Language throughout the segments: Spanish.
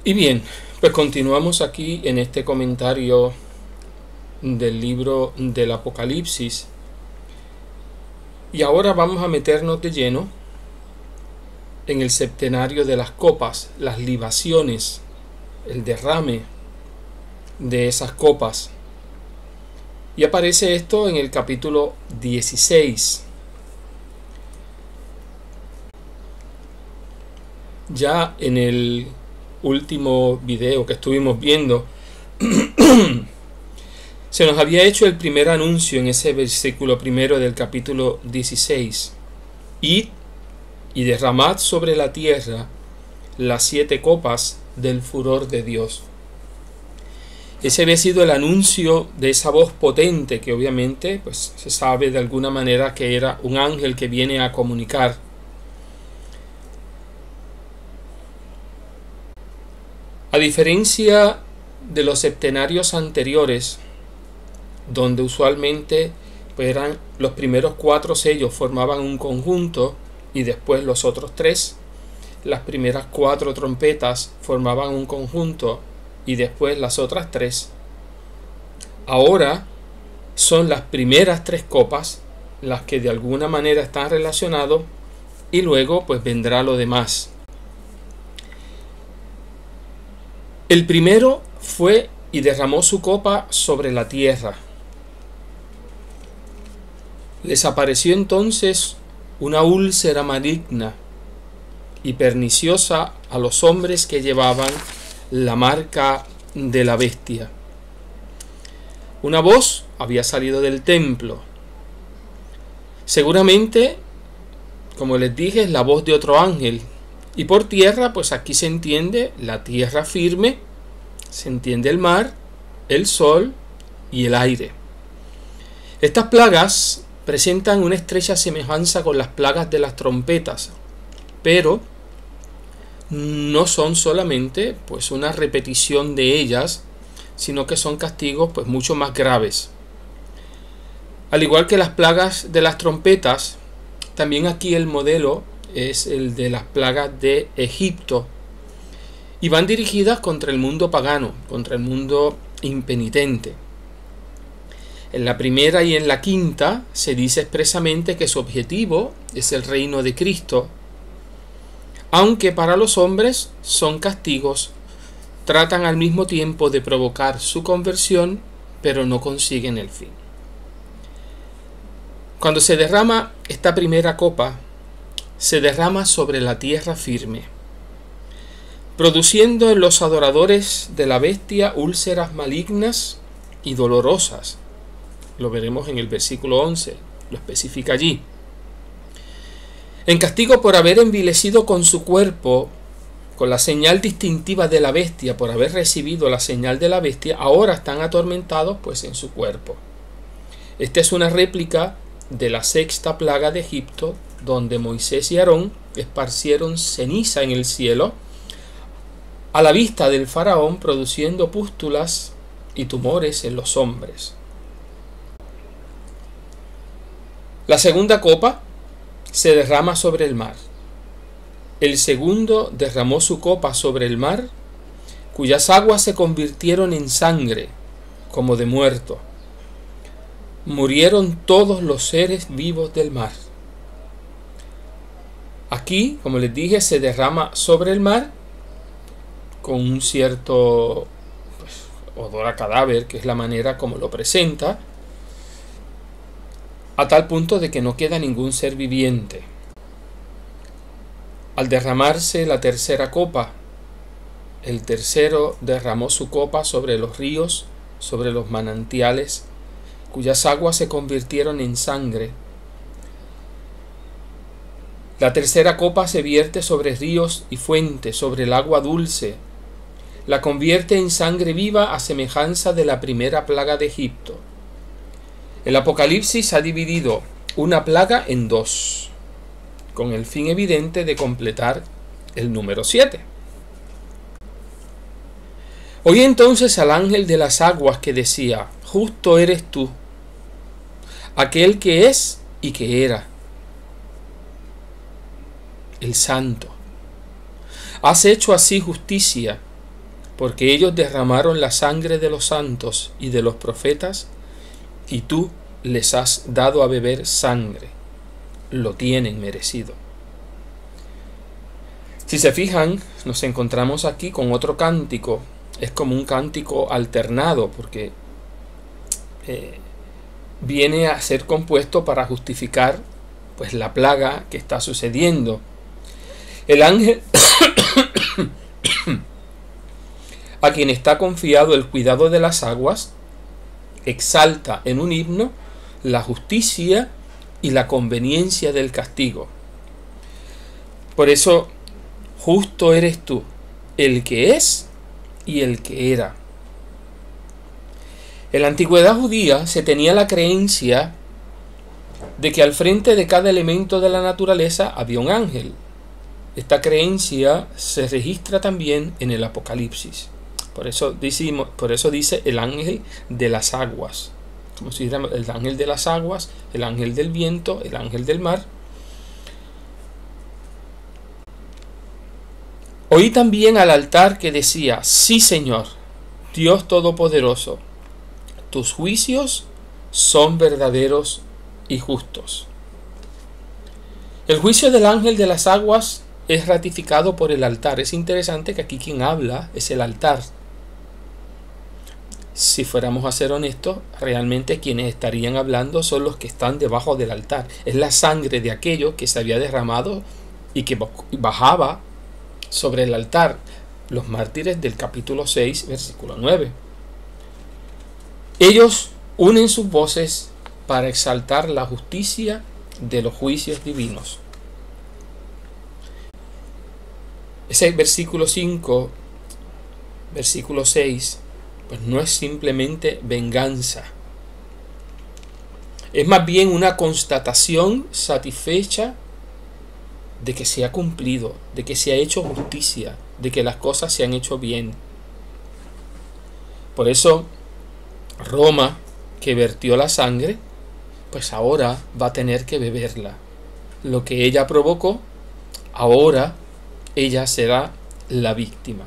Y bien, pues continuamos aquí en este comentario del libro del Apocalipsis. Y ahora vamos a meternos de lleno en el septenario de las copas, las libaciones, el derrame de esas copas. Y aparece esto en el capítulo 16. Ya en el último video que estuvimos viendo, se nos había hecho el primer anuncio en ese versículo primero del capítulo 16. Id y derramad sobre la tierra las 7 copas del furor de Dios. Ese había sido el anuncio de esa voz potente que obviamente pues se sabe de alguna manera que era un ángel que viene a comunicar. A diferencia de los septenarios anteriores, donde usualmente pues eran los primeros 4 sellos formaban un conjunto y después los otros 3, las primeras 4 trompetas formaban un conjunto y después las otras 3. Ahora son las primeras 3 copas las que de alguna manera están relacionadas y luego pues vendrá lo demás. El primero fue y derramó su copa sobre la tierra. Les apareció entonces una úlcera maligna y perniciosa a los hombres que llevaban la marca de la bestia. Una voz había salido del templo. Seguramente, como les dije, es la voz de otro ángel. Y por tierra, pues aquí se entiende la tierra firme, se entiende el mar, el sol y el aire. Estas plagas presentan una estrecha semejanza con las plagas de las trompetas, pero no son solamente pues una repetición de ellas, sino que son castigos pues mucho más graves. Al igual que las plagas de las trompetas, también aquí el modelo es el de las plagas de Egipto y van dirigidas contra el mundo pagano, contra el mundo impenitente. En la primera y en la quinta se dice expresamente que su objetivo es el reino de Cristo, aunque para los hombres son castigos, tratan al mismo tiempo de provocar su conversión, pero no consiguen el fin. Cuando se derrama esta primera copa, se derrama sobre la tierra firme, produciendo en los adoradores de la bestia úlceras malignas y dolorosas. Lo veremos en el versículo 11, lo especifica allí. En castigo por haber envilecido con su cuerpo, con la señal distintiva de la bestia, por haber recibido la señal de la bestia, ahora están atormentados pues en su cuerpo. Esta es una réplica de la 6ª plaga de Egipto, donde Moisés y Aarón esparcieron ceniza en el cielo a la vista del faraón, produciendo pústulas y tumores en los hombres. La segunda copa se derrama sobre el mar. El segundo derramó su copa sobre el mar, cuyas aguas se convirtieron en sangre, como de muerto. Murieron todos los seres vivos del mar. Aquí, como les dije, se derrama sobre el mar con un cierto odor a cadáver, que es la manera como lo presenta, a tal punto de que no queda ningún ser viviente. Al derramarse la tercera copa, el tercero derramó su copa sobre los ríos, sobre los manantiales, cuyas aguas se convirtieron en sangre. La tercera copa se vierte sobre ríos y fuentes, sobre el agua dulce. La convierte en sangre viva a semejanza de la primera plaga de Egipto. El Apocalipsis ha dividido una plaga en 2, con el fin evidente de completar el número 7. Oí entonces al ángel de las aguas que decía: justo eres tú, aquel que es y que era, el santo. Has hecho así justicia porque ellos derramaron la sangre de los santos y de los profetas, y tú les has dado a beber sangre. Lo tienen merecido. Si se fijan, nos encontramos aquí con otro cántico. Es como un cántico alternado, porque viene a ser compuesto para justificar pues la plaga que está sucediendo. El ángel a quien está confiado el cuidado de las aguas exalta en un himno la justicia y la conveniencia del castigo. Por eso, justo eres tú, el que es y el que era. En la antigüedad judía se tenía la creencia de que al frente de cada elemento de la naturaleza había un ángel. Esta creencia se registra también en el Apocalipsis. Por eso dice el ángel de las aguas. Como si dijéramos el ángel de las aguas, el ángel del viento, el ángel del mar. Oí también al altar que decía: sí, Señor, Dios Todopoderoso, tus juicios son verdaderos y justos. El juicio del ángel de las aguas es ratificado por el altar. Es interesante que aquí quien habla es el altar. Si fuéramos a ser honestos, realmente quienes estarían hablando son los que están debajo del altar. Es la sangre de aquello que se había derramado y que bajaba sobre el altar. Los mártires del capítulo 6, versículo 9. Ellos unen sus voces para exaltar la justicia de los juicios divinos. Ese versículo 5, versículo 6, pues no es simplemente venganza. Es más bien una constatación satisfecha de que se ha cumplido, de que se ha hecho justicia, de que las cosas se han hecho bien. Por eso, Roma, que vertió la sangre, pues ahora va a tener que beberla. Lo que ella provocó, ahora ella será la víctima.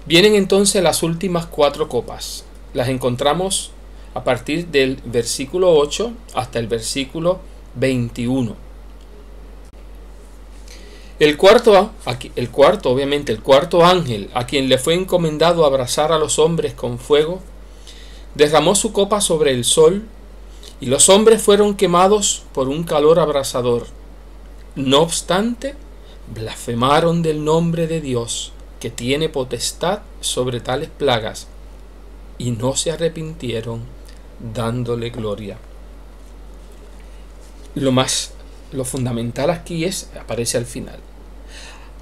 Vienen entonces las últimas 4 copas. Las encontramos a partir del versículo 8 hasta el versículo 21. El cuarto ángel, a quien le fue encomendado abrazar a los hombres con fuego, derramó su copa sobre el sol, y los hombres fueron quemados por un calor abrasador. No obstante, blasfemaron del nombre de Dios, que tiene potestad sobre tales plagas, y no se arrepintieron, dándole gloria. Lo fundamental aquí aparece al final.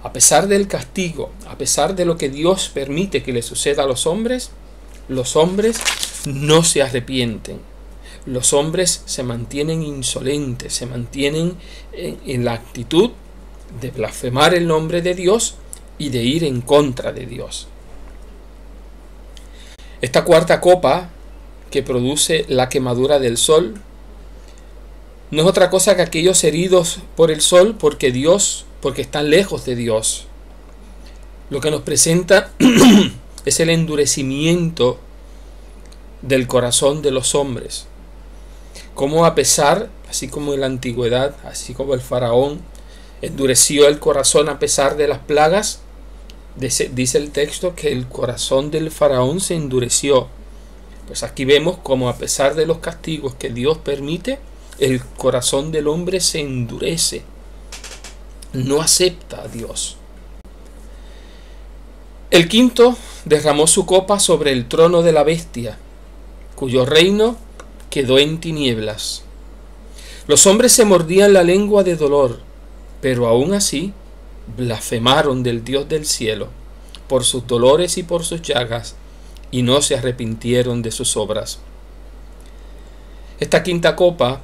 A pesar del castigo, a pesar de lo que Dios permite que le suceda a los hombres no se arrepienten. Los hombres se mantienen insolentes, se mantienen en la actitud de blasfemar el nombre de Dios y de ir en contra de Dios. Esta cuarta copa que produce la quemadura del sol no es otra cosa que aquellos heridos por el sol porque están lejos de Dios. Lo que nos presenta es el endurecimiento del corazón de los hombres. Como a pesar, así como en la antigüedad, así como el faraón endureció el corazón a pesar de las plagas, dice el texto que el corazón del faraón se endureció. Pues aquí vemos como a pesar de los castigos que Dios permite, el corazón del hombre se endurece, no acepta a Dios. El quinto derramó su copa sobre el trono de la bestia, cuyo reino quedó en tinieblas. Los hombres se mordían la lengua de dolor, pero aún así blasfemaron del Dios del cielo por sus dolores y por sus llagas, y no se arrepintieron de sus obras. Esta quinta copa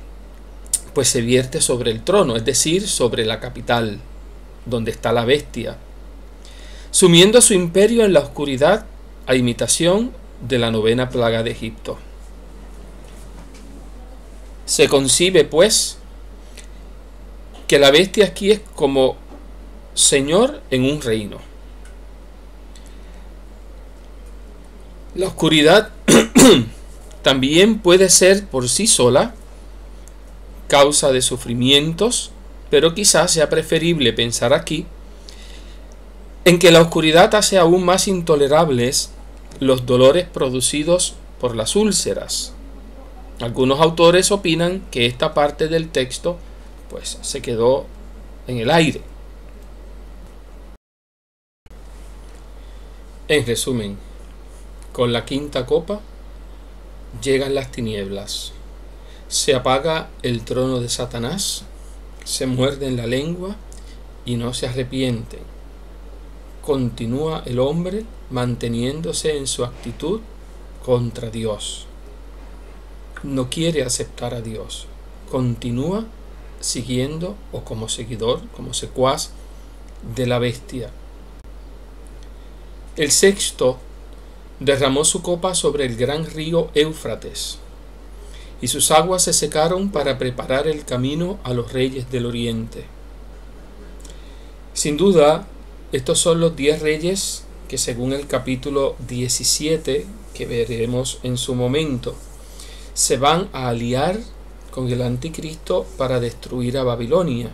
pues se vierte sobre el trono, es decir, sobre la capital, donde está la bestia, sumiendo su imperio en la oscuridad a imitación de la 9ª plaga de Egipto. Se concibe, pues, que la bestia aquí es como Señor en un reino. La oscuridad también puede ser por sí sola causa de sufrimientos, pero quizás sea preferible pensar aquí en que la oscuridad hace aún más intolerables los dolores producidos por las úlceras. Algunos autores opinan que esta parte del texto pues se quedó en el aire. En resumen, con la quinta copa llegan las tinieblas, se apaga el trono de Satanás, se muerden la lengua y no se arrepienten. Continúa el hombre manteniéndose en su actitud contra Dios. No quiere aceptar a Dios. Continúa siguiendo o como seguidor, como secuaz de la bestia. El sexto derramó su copa sobre el gran río Éufrates, y sus aguas se secaron para preparar el camino a los reyes del oriente. Sin duda, estos son los 10 reyes que, según el capítulo 17, que veremos en su momento, se van a aliar con el anticristo para destruir a Babilonia.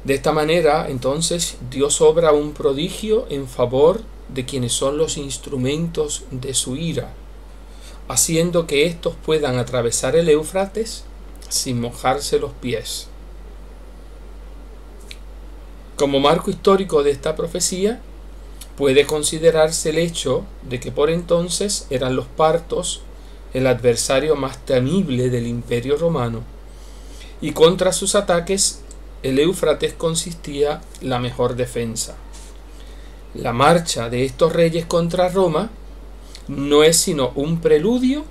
De esta manera, entonces, Dios obra un prodigio en favor de quienes son los instrumentos de su ira, haciendo que éstos puedan atravesar el Éufrates sin mojarse los pies. Como marco histórico de esta profecía, puede considerarse el hecho de que por entonces eran los partos el adversario más temible del Imperio Romano, y contra sus ataques el Éufrates consistía la mejor defensa. La marcha de estos reyes contra Roma no es sino un preludio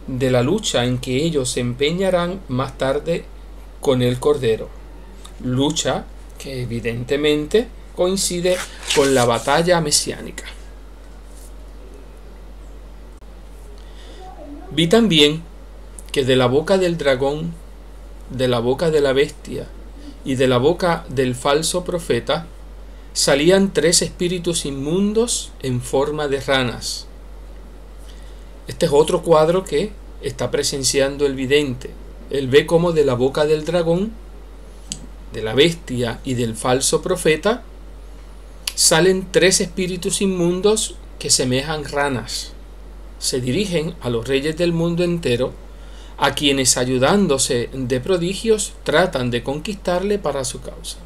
de la lucha en que ellos se empeñarán más tarde con el Cordero, lucha que evidentemente coincide con la batalla mesiánica. Vi también que de la boca del dragón, de la boca de la bestia y de la boca del falso profeta salían 3 espíritus inmundos en forma de ranas. Este es otro cuadro que está presenciando el vidente. Él ve cómo de la boca del dragón, de la bestia y del falso profeta salen 3 espíritus inmundos que semejan ranas. Se dirigen a los reyes del mundo entero, a quienes, ayudándose de prodigios, tratan de conquistarle para su causa.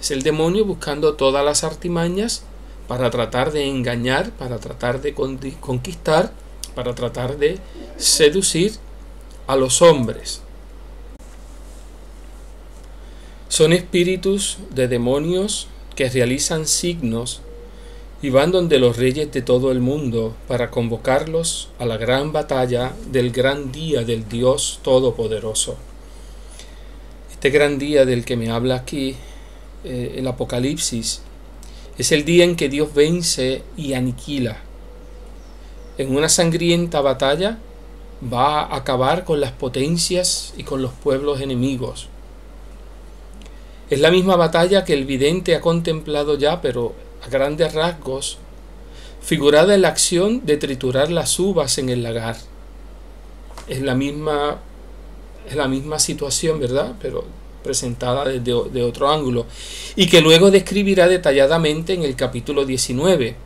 Es el demonio buscando todas las artimañas para tratar de engañar, para tratar de conquistar, para tratar de seducir a los hombres. Son espíritus de demonios que realizan signos y van donde los reyes de todo el mundo para convocarlos a la gran batalla del gran día del Dios Todopoderoso. Este gran día del que me habla aquí el Apocalipsis es el día en que Dios vence y aniquila. En una sangrienta batalla va a acabar con las potencias y con los pueblos enemigos. Es la misma batalla que el vidente ha contemplado ya, pero a grandes rasgos, figurada en la acción de triturar las uvas en el lagar. Es la misma situación, ¿verdad? Pero presentada de otro ángulo, y que luego describirá detalladamente en el capítulo 19.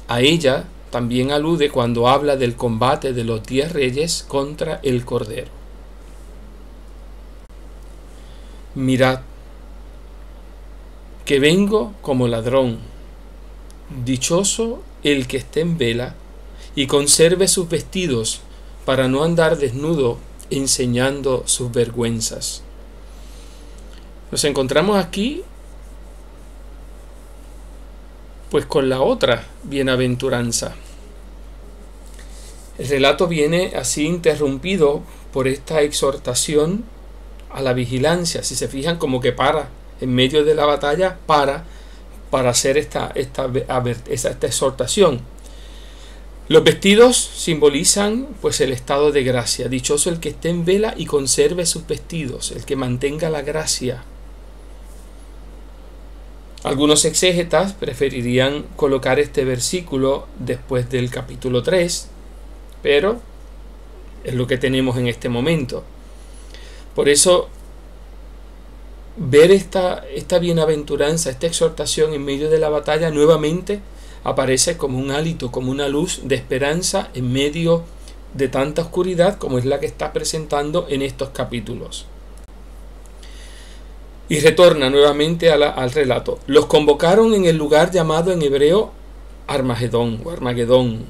A ella también alude cuando habla del combate de los 10 reyes contra el Cordero. Mirad, que vengo como ladrón. Dichoso el que esté en vela y conserve sus vestidos, para no andar desnudo enseñando sus vergüenzas. Nos encontramos aquí pues con la otra bienaventuranza. El relato viene así interrumpido por esta exhortación a la vigilancia. Si se fijan, como que para en medio de la batalla, para hacer esta exhortación. Los vestidos simbolizan pues el estado de gracia. Dichoso el que esté en vela y conserve sus vestidos, el que mantenga la gracia. Algunos exégetas preferirían colocar este versículo después del capítulo 3, pero es lo que tenemos en este momento. Por eso, ver esta bienaventuranza, esta exhortación en medio de la batalla, nuevamente aparece como un hálito, como una luz de esperanza en medio de tanta oscuridad como es la que está presentando en estos capítulos. Y retorna nuevamente al relato. Los convocaron en el lugar llamado en hebreo Armagedón o Armagedón.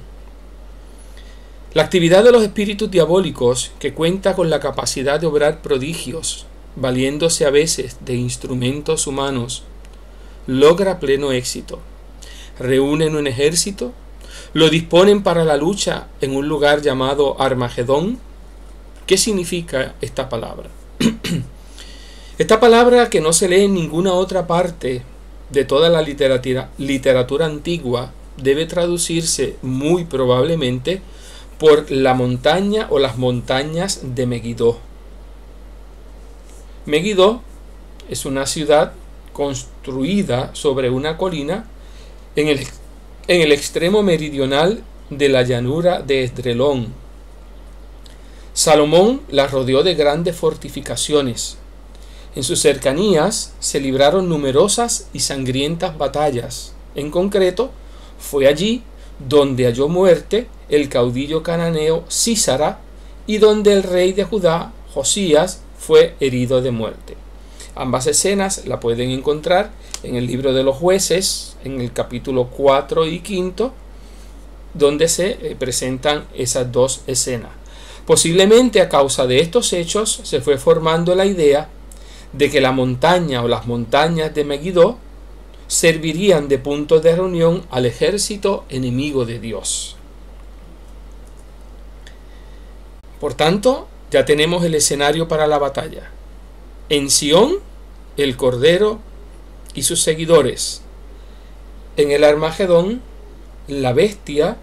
La actividad de los espíritus diabólicos, que cuenta con la capacidad de obrar prodigios, valiéndose a veces de instrumentos humanos, logra pleno éxito. Reúnen un ejército, lo disponen para la lucha en un lugar llamado Armagedón. ¿Qué significa esta palabra? Esta palabra, que no se lee en ninguna otra parte de toda la literatura antigua, debe traducirse muy probablemente por la montaña o las montañas de Megiddo. Megiddo es una ciudad construida sobre una colina en el extremo meridional de la llanura de Esdrelón. Salomón la rodeó de grandes fortificaciones. En sus cercanías se libraron numerosas y sangrientas batallas. En concreto, fue allí donde halló muerte el caudillo cananeo Sísara y donde el rey de Judá, Josías, fue herido de muerte. Ambas escenas la pueden encontrar en el libro de los Jueces, en el capítulo 4 y 5, donde se presentan esas dos escenas. Posiblemente a causa de estos hechos se fue formando la idea de que la montaña o las montañas de Megiddo servirían de punto de reunión al ejército enemigo de Dios. Por tanto, ya tenemos el escenario para la batalla. En Sión, el Cordero y sus seguidores. En el Armagedón, la bestia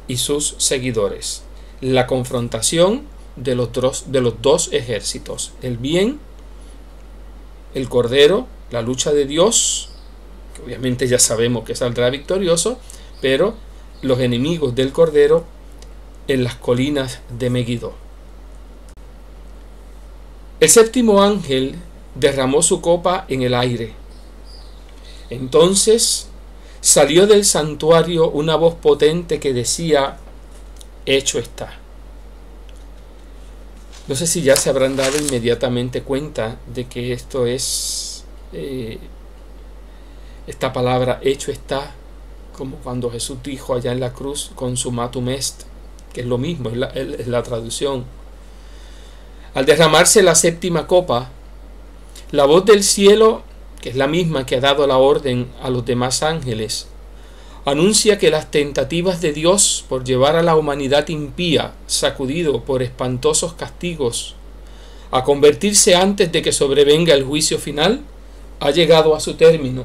y sus seguidores. La confrontación de los dos ejércitos. El bien, el Cordero, la lucha de Dios, que obviamente ya sabemos que saldrá victorioso, pero los enemigos del Cordero en las colinas de Megiddo. El séptimo ángel derramó su copa en el aire. Entonces salió del santuario una voz potente que decía: hecho está. No sé si ya se habrán dado inmediatamente cuenta de que esto es esta palabra hecho está, como cuando Jesús dijo allá en la cruz consumatum est, que es lo mismo, es la traducción. Al derramarse la séptima copa, la voz del cielo, que es la misma que ha dado la orden a los demás ángeles, anuncia que las tentativas de Dios por llevar a la humanidad impía, sacudido por espantosos castigos, a convertirse antes de que sobrevenga el juicio final, ha llegado a su término.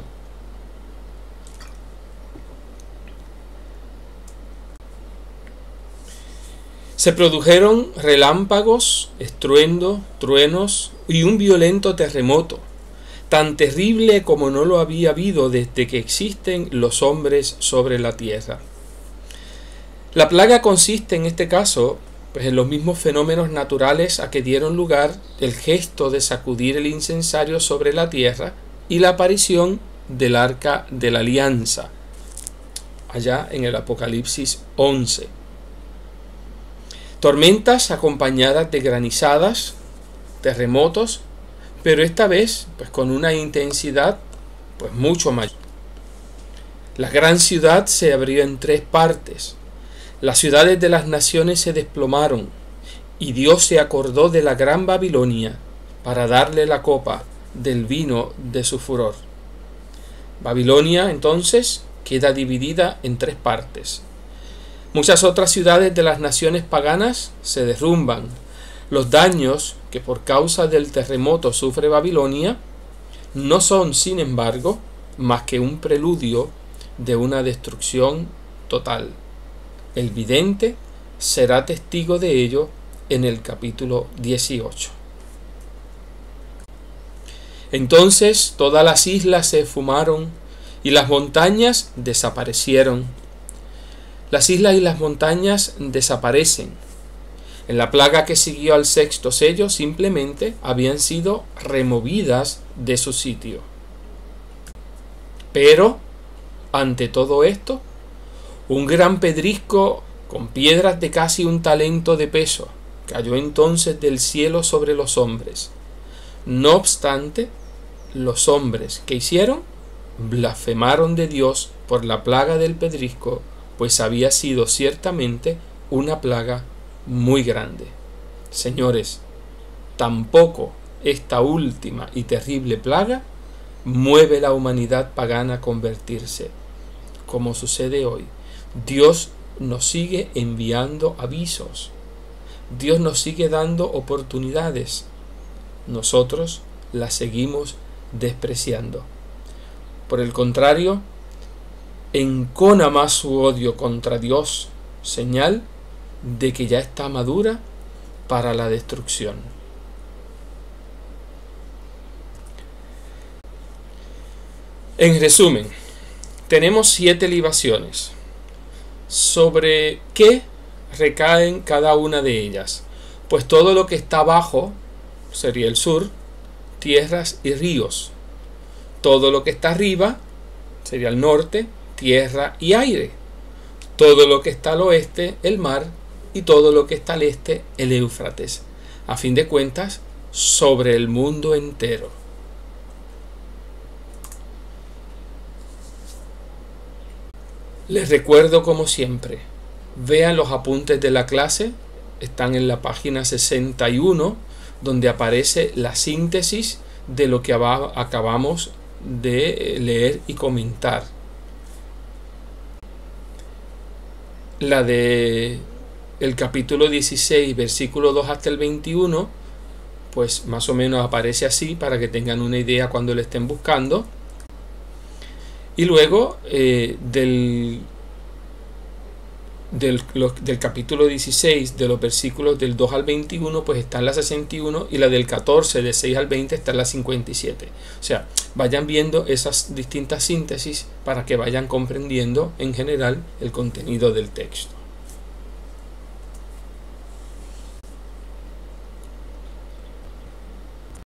Se produjeron relámpagos, estruendo, truenos y un violento terremoto, tan terrible como no lo había habido desde que existen los hombres sobre la tierra. La plaga consiste en este caso en los mismos fenómenos naturales a que dieron lugar el gesto de sacudir el incensario sobre la tierra y la aparición del arca de la alianza, allá en el Apocalipsis 11. Tormentas acompañadas de granizadas, terremotos, pero esta vez con una intensidad mucho mayor. La gran ciudad se abrió en 3 partes. Las ciudades de las naciones se desplomaron, y Dios se acordó de la gran Babilonia para darle la copa del vino de su furor. Babilonia entonces queda dividida en 3 partes. Muchas otras ciudades de las naciones paganas se derrumban. Los daños que por causa del terremoto sufre Babilonia no son, sin embargo, más que un preludio de una destrucción total. El vidente será testigo de ello en el capítulo 18. Entonces todas las islas se esfumaron y las montañas desaparecieron. Las islas y las montañas desaparecen. En la plaga que siguió al sexto sello simplemente habían sido removidas de su sitio. Pero, ante todo esto, un gran pedrisco con piedras de casi un talento de peso cayó entonces del cielo sobre los hombres. No obstante, los hombres, ¿qué hicieron? Blasfemaron de Dios por la plaga del pedrisco, pues había sido ciertamente una plaga muy grande. Señores, tampoco esta última y terrible plaga mueve a la humanidad pagana a convertirse, como sucede hoy. Dios nos sigue enviando avisos. Dios nos sigue dando oportunidades. Nosotros las seguimos despreciando. Por el contrario, encona más su odio contra Dios, señal de que ya está madura para la destrucción. En resumen, tenemos 7 libaciones. ¿Sobre qué recaen cada una de ellas? Pues todo lo que está abajo sería el sur, tierras y ríos. Todo lo que está arriba sería el norte, tierra y aire. Todo lo que está al oeste, el mar, y todo lo que está al este, el Éufrates. A fin de cuentas, sobre el mundo entero. Les recuerdo, como siempre, vean los apuntes de la clase, están en la página 61, donde aparece la síntesis de lo que acabamos de leer y comentar. La de el capítulo 16, versículo 2 hasta el 21, pues más o menos aparece así para que tengan una idea cuando lo estén buscando. Y luego del capítulo 16, de los versículos del 2 al 21, pues está en la 61, y la del 14, de 6 al 20, está en la 57. O sea, vayan viendo esas distintas síntesis para que vayan comprendiendo en general el contenido del texto.